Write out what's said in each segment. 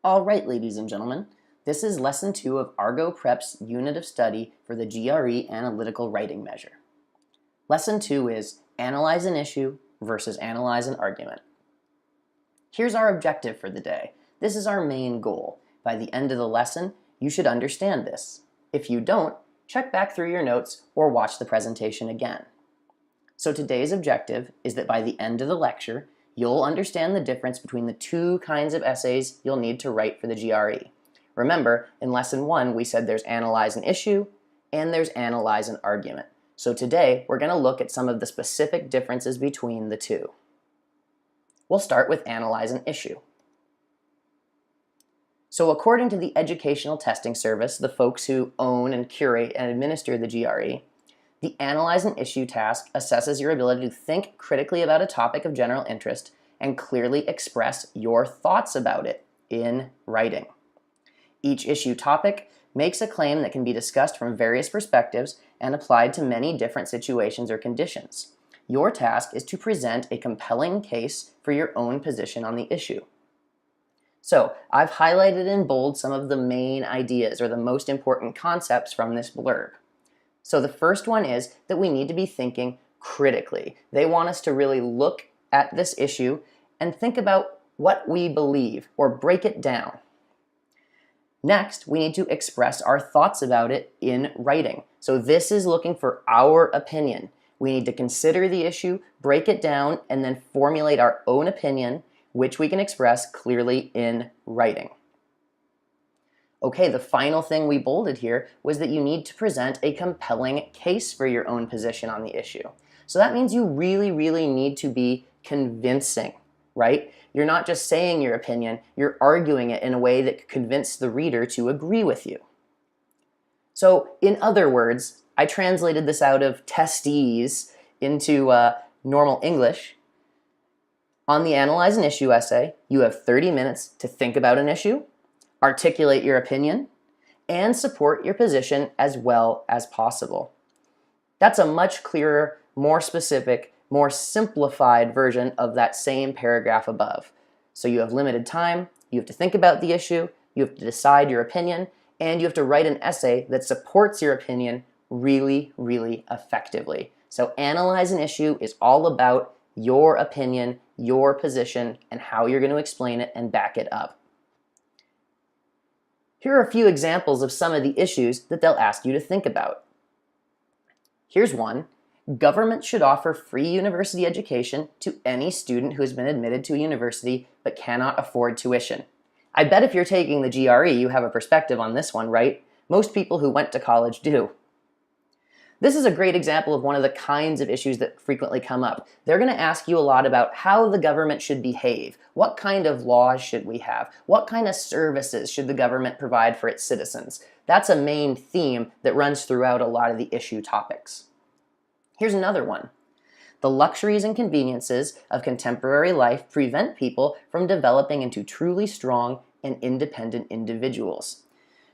All right, ladies and gentlemen, this is Lesson 2 of Argo Prep's unit of study for the GRE Analytical Writing Measure. Lesson 2 is Analyze an Issue versus Analyze an Argument. Here's our objective for the day. This is our main goal. By the end of the lesson, you should understand this. If you don't, check back through your notes or watch the presentation again. So today's objective is that by the end of the lecture, you'll understand the difference between the two kinds of essays you'll need to write for the GRE. Remember, in Lesson 1, we said there's Analyze an Issue and there's Analyze an Argument. So today, we're going to look at some of the specific differences between the two. We'll start with Analyze an Issue. So according to the Educational Testing Service, the folks who own and curate and administer the GRE, the Analyze an Issue task assesses your ability to think critically about a topic of general interest and clearly express your thoughts about it in writing. Each issue topic makes a claim that can be discussed from various perspectives and applied to many different situations or conditions. Your task is to present a compelling case for your own position on the issue. So, I've highlighted in bold some of the main ideas or the most important concepts from this blurb. So the first one is that we need to be thinking critically. They want us to really look at this issue and think about what we believe or break it down. Next, we need to express our thoughts about it in writing. So this is looking for our opinion. We need to consider the issue, break it down, and then formulate our own opinion, which we can express clearly in writing. Okay, the final thing we bolded here was that you need to present a compelling case for your own position on the issue. So that means you really need to be convincing, right? You're not just saying your opinion, you're arguing it in a way that could convince the reader to agree with you. So in other words, I translated this out of testees into normal English. On the Analyze an Issue essay, you have 30 minutes to think about an issue, articulate your opinion, and support your position as well as possible. That's a much clearer, more specific, more simplified version of that same paragraph above. So you have limited time, you have to think about the issue, you have to decide your opinion, and you have to write an essay that supports your opinion really effectively. So Analyze an Issue is all about your opinion, your position, and how you're going to explain it and back it up. Here are a few examples of some of the issues that they'll ask you to think about. Here's one. Government should offer free university education to any student who has been admitted to a university but cannot afford tuition. I bet if you're taking the GRE, you have a perspective on this one, right? Most people who went to college do. This is a great example of one of the kinds of issues that frequently come up. They're going to ask you a lot about how the government should behave. What kind of laws should we have? What kind of services should the government provide for its citizens? That's a main theme that runs throughout a lot of the issue topics. Here's another one. The luxuries and conveniences of contemporary life prevent people from developing into truly strong and independent individuals.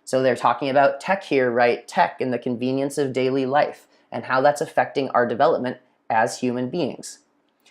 So they're talking about tech here, right? Tech and the convenience of daily life and how that's affecting our development as human beings.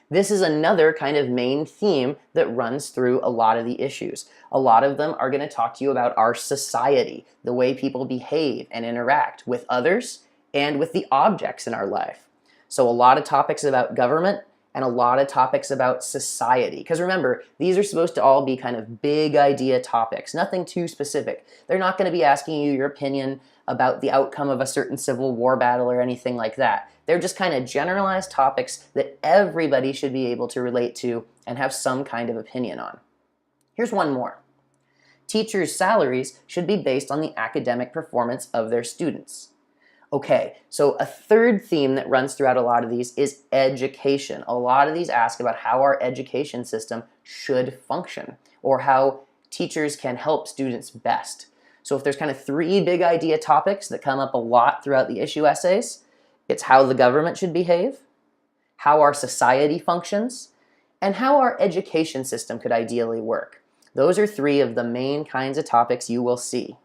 This is another kind of main theme that runs through a lot of the issues. A lot of them are going to talk to you about our society, the way people behave and interact with others and with the objects in our life. So a lot of topics about government and a lot of topics about society. Because remember, these are supposed to all be kind of big idea topics, nothing too specific. They're not going to be asking you your opinion about the outcome of a certain Civil War battle or anything like that. They're just kind of generalized topics that everybody should be able to relate to and have some kind of opinion on. Here's one more. Teachers' salaries should be based on the academic performance of their students. Okay, so a third theme that runs throughout a lot of these is education. A lot of these ask about how our education system should function or how teachers can help students best. So if there's kind of three big idea topics that come up a lot throughout the issue essays, it's how the government should behave, how our society functions, and how our education system could ideally work. Those are three of the main kinds of topics you will see.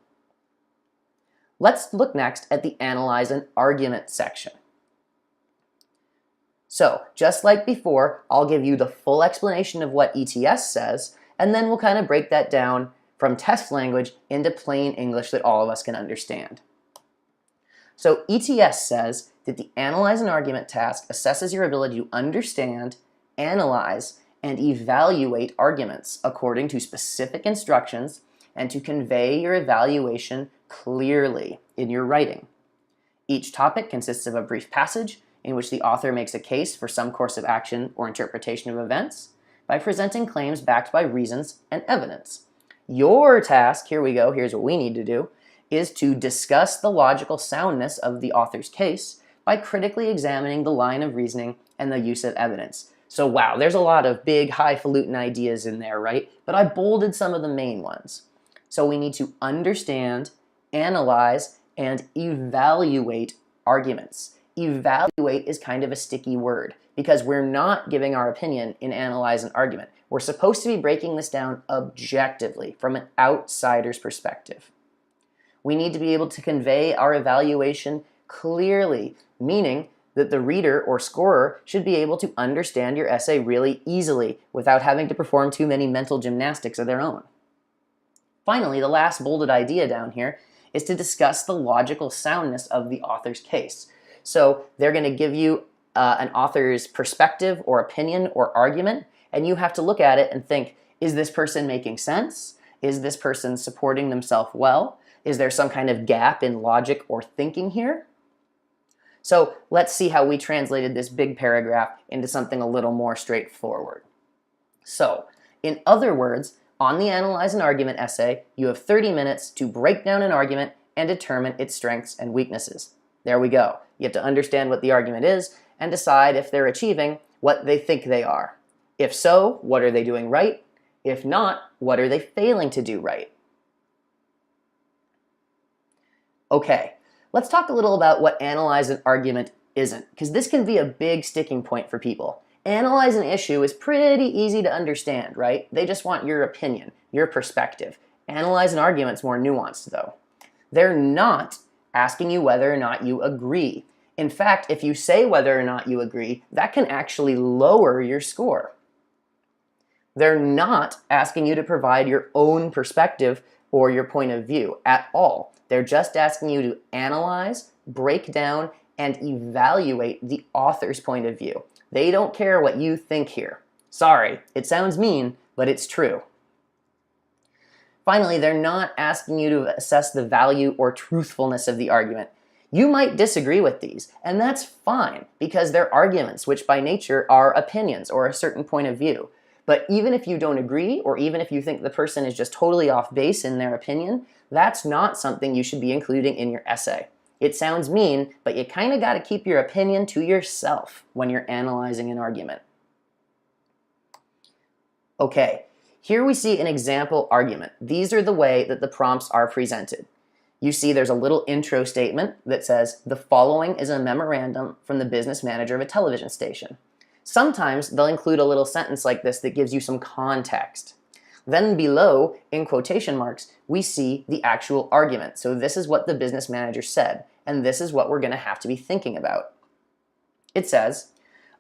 Let's look next at the Analyze an Argument section. So, just like before, I'll give you the full explanation of what ETS says, and then we'll kind of break that down from test language into plain English that all of us can understand. So ETS says that the Analyze an Argument task assesses your ability to understand, analyze, and evaluate arguments according to specific instructions and to convey your evaluation clearly in your writing. Each topic consists of a brief passage in which the author makes a case for some course of action or interpretation of events by presenting claims backed by reasons and evidence. Your task, here we go, here's what we need to do, is to discuss the logical soundness of the author's case by critically examining the line of reasoning and the use of evidence. So wow, there's a lot of big, highfalutin ideas in there, right? But I bolded some of the main ones. So we need to understand, analyze, and evaluate arguments. Evaluate is kind of a sticky word because we're not giving our opinion in Analyze an Argument. We're supposed to be breaking this down objectively from an outsider's perspective. We need to be able to convey our evaluation clearly, meaning that the reader or scorer should be able to understand your essay really easily without having to perform too many mental gymnastics of their own. Finally, the last bolded idea down here is to discuss the logical soundness of the author's case. So they're going to give you an author's perspective or opinion or argument, and you have to look at it and think, is this person making sense? Is this person supporting themselves well? Is there some kind of gap in logic or thinking here? So let's see how we translated this big paragraph into something a little more straightforward. So, in other words, on the Analyze an Argument essay, you have 30 minutes to break down an argument and determine its strengths and weaknesses. There we go. You have to understand what the argument is and decide if they're achieving what they think they are. If so, what are they doing right? If not, what are they failing to do right? Okay, let's talk a little about what Analyze an Argument isn't, because this can be a big sticking point for people. Analyze an issue is pretty easy to understand, right? They just want your opinion, your perspective. Analyze an Argument's more nuanced, though. They're not asking you whether or not you agree. In fact, if you say whether or not you agree, that can actually lower your score. They're not asking you to provide your own perspective or your point of view at all. They're just asking you to analyze, break down, and evaluate the author's point of view. They don't care what you think here. Sorry, it sounds mean, but it's true. Finally, they're not asking you to assess the value or truthfulness of the argument. You might disagree with these, and that's fine, because they're arguments, which by nature are opinions or a certain point of view. But even if you don't agree, or even if you think the person is just totally off base in their opinion, that's not something you should be including in your essay. It sounds mean, but you kind of got to keep your opinion to yourself when you're analyzing an argument. Okay, here we see an example argument. These are the way that the prompts are presented. You see there's a little intro statement that says, the following is a memorandum from the business manager of a television station. Sometimes they'll include a little sentence like this that gives you some context. Then below, in quotation marks, we see the actual argument. So this is what the business manager said, and this is what we're going to have to be thinking about. It says,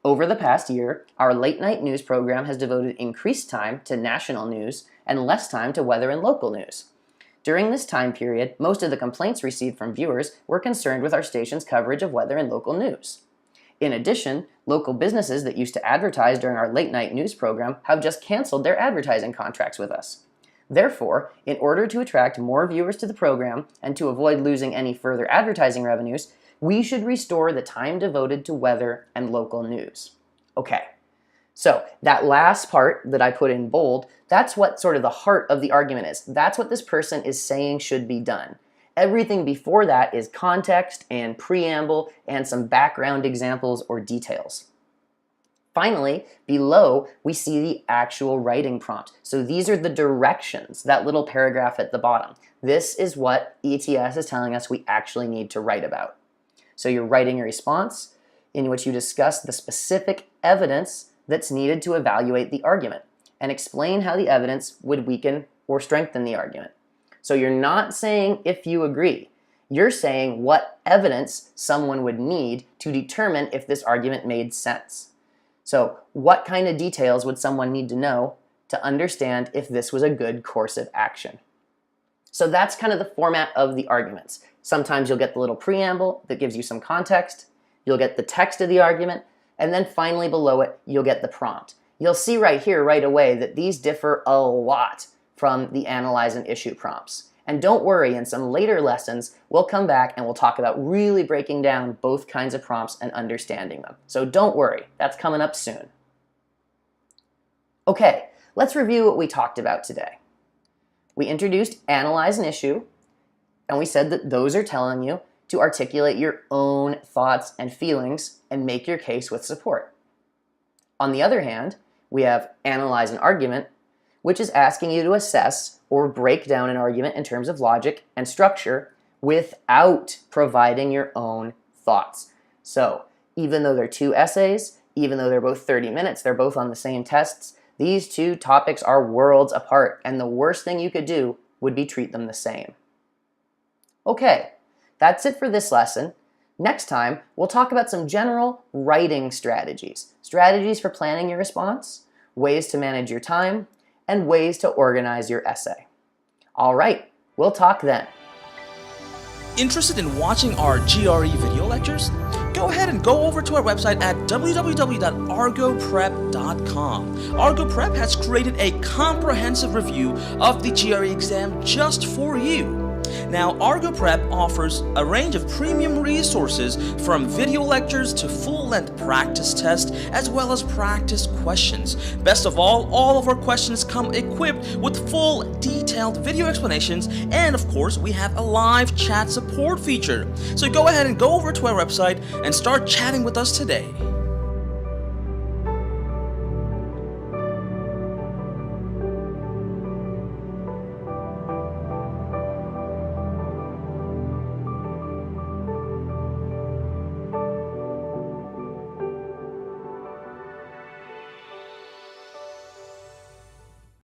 over the past year, our late night news program has devoted increased time to national news and less time to weather and local news. During this time period, most of the complaints received from viewers were concerned with our station's coverage of weather and local news. In addition, local businesses that used to advertise during our late night news program have just canceled their advertising contracts with us. Therefore, in order to attract more viewers to the program and to avoid losing any further advertising revenues, we should restore the time devoted to weather and local news. Okay, so that last part that I put in bold, that's what sort of the heart of the argument is. That's what this person is saying should be done. Everything before that is context and preamble and some background examples or details. Finally, below, we see the actual writing prompt. So these are the directions, that little paragraph at the bottom. This is what ETS is telling us we actually need to write about. So you're writing a response in which you discuss the specific evidence that's needed to evaluate the argument and explain how the evidence would weaken or strengthen the argument. So you're not saying if you agree. You're saying what evidence someone would need to determine if this argument made sense. So what kind of details would someone need to know to understand if this was a good course of action? So that's kind of the format of the arguments. Sometimes you'll get the little preamble that gives you some context, you'll get the text of the argument, and then finally below it, you'll get the prompt. You'll see right here, right away, that these differ a lot from the analyze and issue prompts. And don't worry, in some later lessons, we'll come back and we'll talk about really breaking down both kinds of prompts and understanding them. So don't worry, that's coming up soon. Okay, let's review what we talked about today. We introduced analyze and issue, and we said that those are telling you to articulate your own thoughts and feelings and make your case with support. On the other hand, we have analyze an argument, which is asking you to assess or break down an argument in terms of logic and structure without providing your own thoughts. So, even though they're two essays, even though they're both 30 minutes, they're both on the same tests, these two topics are worlds apart, and the worst thing you could do would be treat them the same. Okay, that's it for this lesson. Next time, we'll talk about some general writing strategies. Strategies for planning your response, ways to manage your time, and ways to organize your essay. All right, we'll talk then. Interested in watching our GRE video lectures? Go ahead and go over to our website at www.argoprep.com. ArgoPrep has created a comprehensive review of the GRE exam just for you. Now, ArgoPrep offers a range of premium resources from video lectures to full-length practice tests as well as practice questions. Best of all of our questions come equipped with full detailed video explanations, and of course we have a live chat support feature. So go ahead and go over to our website and start chatting with us today.